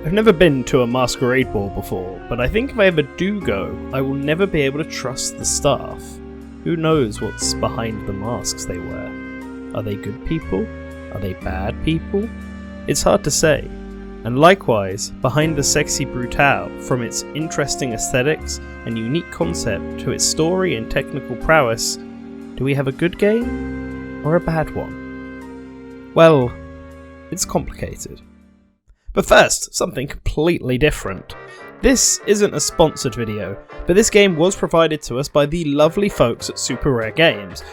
I've never been to a masquerade ball before, but I think if I ever do go, I will never be able to trust the staff. Who knows what's behind the masks they wear? Are they good people? Are they bad people? It's hard to say. And likewise, behind the Sexy Brutale, from its interesting aesthetics and unique concept to its story and technical prowess, do we have a good game or a bad one? Well, it's complicated. But first, something completely different. This isn't a sponsored video, but this game was provided to us by the lovely folks at Super Rare Games.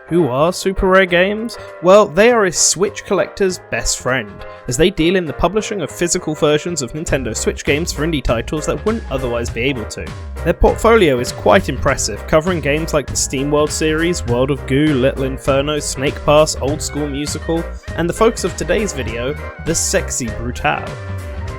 Who are Super Rare Games? Well, they are a Switch collector's best friend, as they deal in the publishing of physical versions of Nintendo Switch games for indie titles that wouldn't otherwise be able to. Their portfolio is quite impressive, covering games like the SteamWorld series, World of Goo, Little Inferno, Snake Pass, Old School Musical, and the focus of today's video, the Sexy Brutale.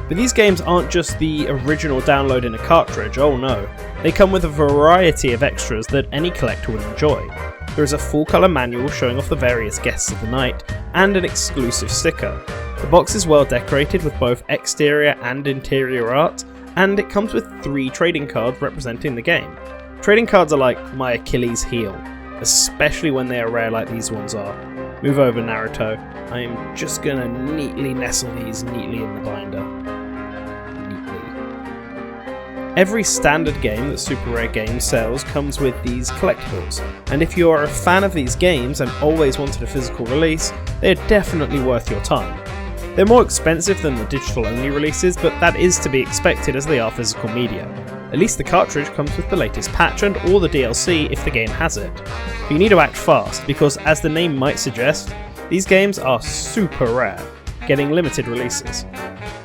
But these games aren't just the original download in a cartridge, oh no. They come with a variety of extras that any collector would enjoy. There is a full colour manual showing off the various guests of the night, and an exclusive sticker. The box is well decorated with both exterior and interior art, and it comes with 3 trading cards representing the game. Trading cards are like my Achilles heel, especially when they are rare like these ones are. Move over, Naruto. I am just gonna neatly nestle these neatly in the binder. Every standard game that Super Rare Games sells comes with these collectibles, and if you are a fan of these games and always wanted a physical release, they are definitely worth your time. They're more expensive than the digital only releases, but that is to be expected as they are physical media. At least the cartridge comes with the latest patch and all the DLC if the game has it. But you need to act fast, because as the name might suggest, these games are super rare, getting limited releases.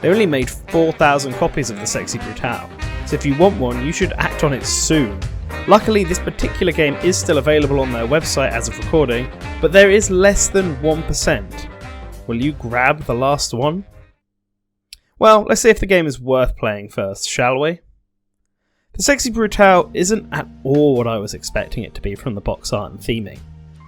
They only made 4,000 copies of the Sexy Brutale, so if you want one, you should act on it soon. Luckily, this particular game is still available on their website as of recording, but there is less than 1%. Will you grab the last one? Well, let's see if the game is worth playing first, shall we? The Sexy Brutale isn't at all what I was expecting it to be from the box art and theming.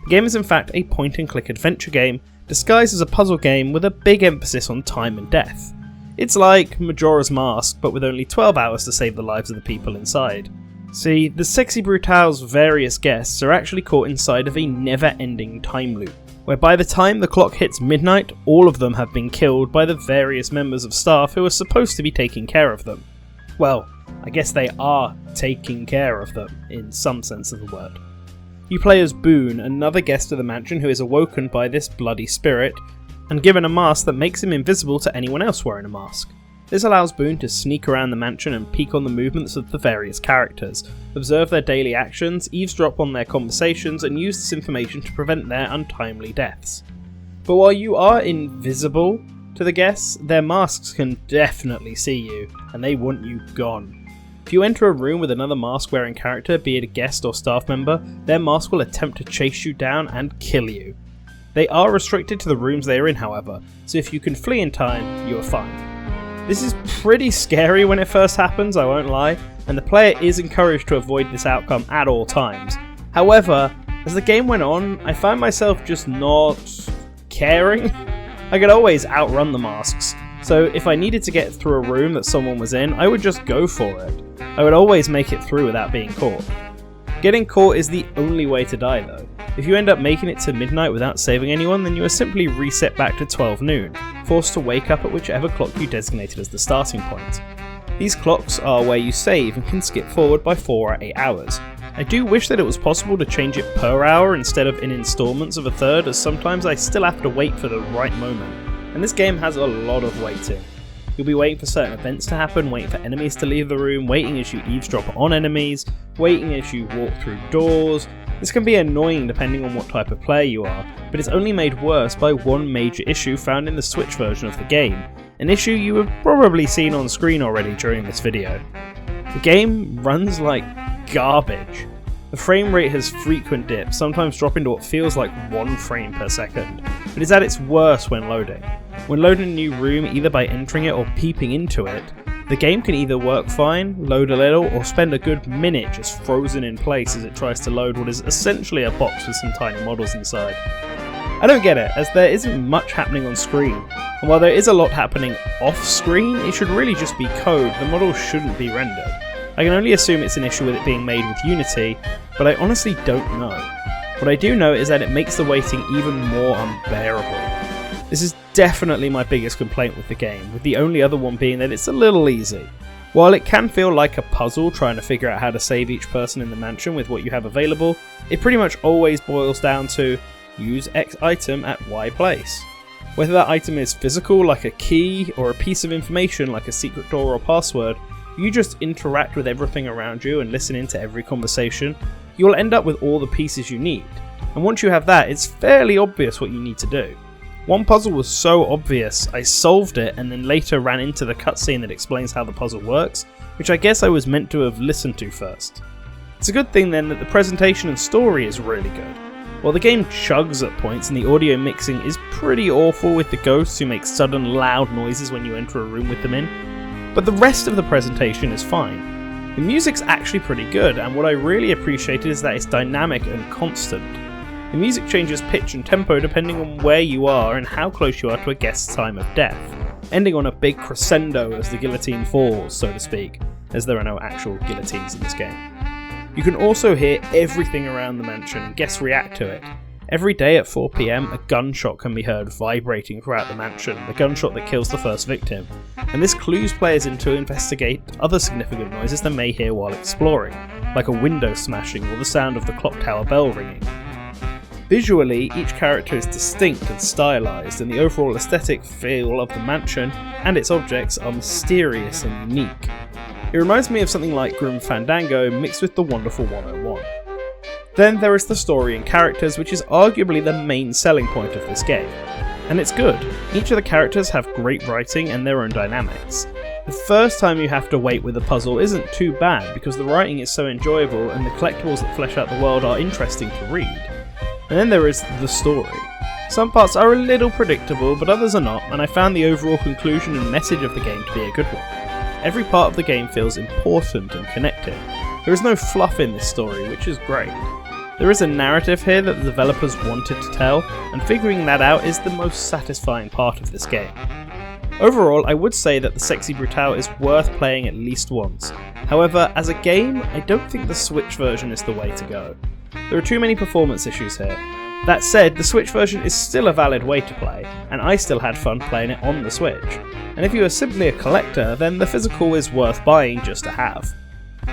The game is in fact a point-and-click adventure game disguised as a puzzle game with a big emphasis on time and death. It's like Majora's Mask, but with only 12 hours to save the lives of the people inside. See, the Sexy Brutale's various guests are actually caught inside of a never-ending time loop, where by the time the clock hits midnight, all of them have been killed by the various members of staff who are supposed to be taking care of them. Well, I guess they are taking care of them, in some sense of the word. You play as Boone, another guest of the mansion who is awoken by this bloody spirit, and given a mask that makes him invisible to anyone else wearing a mask. This allows Boone to sneak around the mansion and peek on the movements of the various characters, observe their daily actions, eavesdrop on their conversations, and use this information to prevent their untimely deaths. But while you are invisible to the guests, their masks can definitely see you, and they want you gone. If you enter a room with another mask-wearing character, be it a guest or staff member, their mask will attempt to chase you down and kill you. They are restricted to the rooms they are in, however, so if you can flee in time, you are fine. This is pretty scary when it first happens, I won't lie, and the player is encouraged to avoid this outcome at all times. However, as the game went on, I found myself just not caring. I could always outrun the masks, so if I needed to get through a room that someone was in, I would just go for it. I would always make it through without being caught. Getting caught is the only way to die though. If you end up making it to midnight without saving anyone, then you are simply reset back to 12 noon, forced to wake up at whichever clock you designated as the starting point. These clocks are where you save and can skip forward by 4 or 8 hours. I do wish that it was possible to change it per hour instead of in installments of a third, as sometimes I still have to wait for the right moment, and this game has a lot of waiting. You'll be waiting for certain events to happen, waiting for enemies to leave the room, waiting as you eavesdrop on enemies, waiting as you walk through doors. This can be annoying depending on what type of player you are, but it's only made worse by one major issue found in the Switch version of the game, an issue you have probably seen on screen already during this video. The game runs like garbage. The frame rate has frequent dips, sometimes dropping to what feels like 1 frame per second, but is at its worst when loading. When loading a new room, either by entering it or peeping into it, the game can either work fine, load a little, or spend a good minute just frozen in place as it tries to load what is essentially a box with some tiny models inside. I don't get it, as there isn't much happening on screen. and while there is a lot happening off screen, it should really just be code. The model shouldn't be rendered. I can only assume it's an issue with it being made with Unity, but I honestly don't know. What I do know is that it makes the waiting even more unbearable. This is definitely my biggest complaint with the game, with the only other one being that it's a little easy. While it can feel like a puzzle trying to figure out how to save each person in the mansion with what you have available, it pretty much always boils down to use X item at Y place. Whether that item is physical like a key or a piece of information like a secret door or password, you just interact with everything around you and listen into every conversation, you'll end up with all the pieces you need. And once you have that, it's fairly obvious what you need to do. One puzzle was so obvious, I solved it and then later ran into the cutscene that explains how the puzzle works, which I guess I was meant to have listened to first. It's a good thing then that the presentation and story is really good. While the game chugs at points and the audio mixing is pretty awful with the ghosts who make sudden loud noises when you enter a room with them in, but the rest of the presentation is fine. The music's actually pretty good, and what I really appreciated is that it's dynamic and constant. The music changes pitch and tempo depending on where you are and how close you are to a guest's time of death, ending on a big crescendo as the guillotine falls, so to speak, as there are no actual guillotines in this game. You can also hear everything around the mansion and guests react to it. Every day at 4 PM, a gunshot can be heard vibrating throughout the mansion, the gunshot that kills the first victim, and this clues players in to investigate other significant noises they may hear while exploring, like a window smashing or the sound of the clock tower bell ringing. Visually, each character is distinct and stylized, and the overall aesthetic feel of the mansion and its objects are mysterious and unique. It reminds me of something like Grim Fandango mixed with the wonderful 101. Then there is the story and characters, which is arguably the main selling point of this game. And it's good. Each of the characters have great writing and their own dynamics. The first time you have to wait with a puzzle isn't too bad because the writing is so enjoyable and the collectibles that flesh out the world are interesting to read. And then there is the story. Some parts are a little predictable, but others are not, and I found the overall conclusion and message of the game to be a good one. Every part of the game feels important and connected. There is no fluff in this story, which is great. There is a narrative here that the developers wanted to tell, and figuring that out is the most satisfying part of this game. Overall, I would say that the Sexy Brutale is worth playing at least once. However, as a game, I don't think the Switch version is the way to go. There are too many performance issues here. That said, the Switch version is still a valid way to play, and I still had fun playing it on the Switch. And if you are simply a collector, then the physical is worth buying just to have.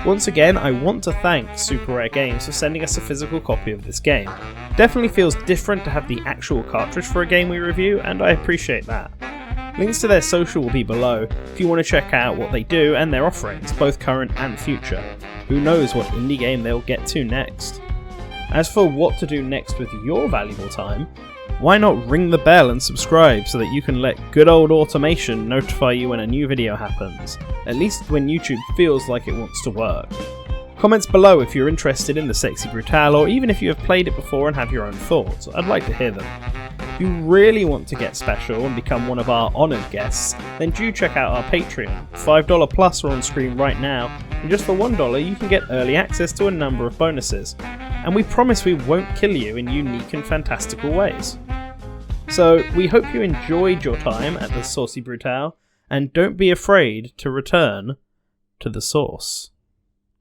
Once again, I want to thank Super Rare Games for sending us a physical copy of this game. Definitely feels different to have the actual cartridge for a game we review, and I appreciate that. Links to their social will be below if you want to check out what they do and their offerings, both current and future. Who knows what indie game they'll get to next. As for what to do next with your valuable time, why not ring the bell and subscribe so that you can let good old automation notify you when a new video happens, at least when YouTube feels like it wants to work. Comments below if you're interested in the Sexy Brutale, or even if you have played it before and have your own thoughts. I'd like to hear them. If you really want to get special and become one of our honoured guests, then do check out our Patreon. $5 plus are on screen right now, and just for $1 you can get early access to a number of bonuses. And we promise we won't kill you in unique and fantastical ways. So we hope you enjoyed your time at the Sexy Brutale, and don't be afraid to return to the source.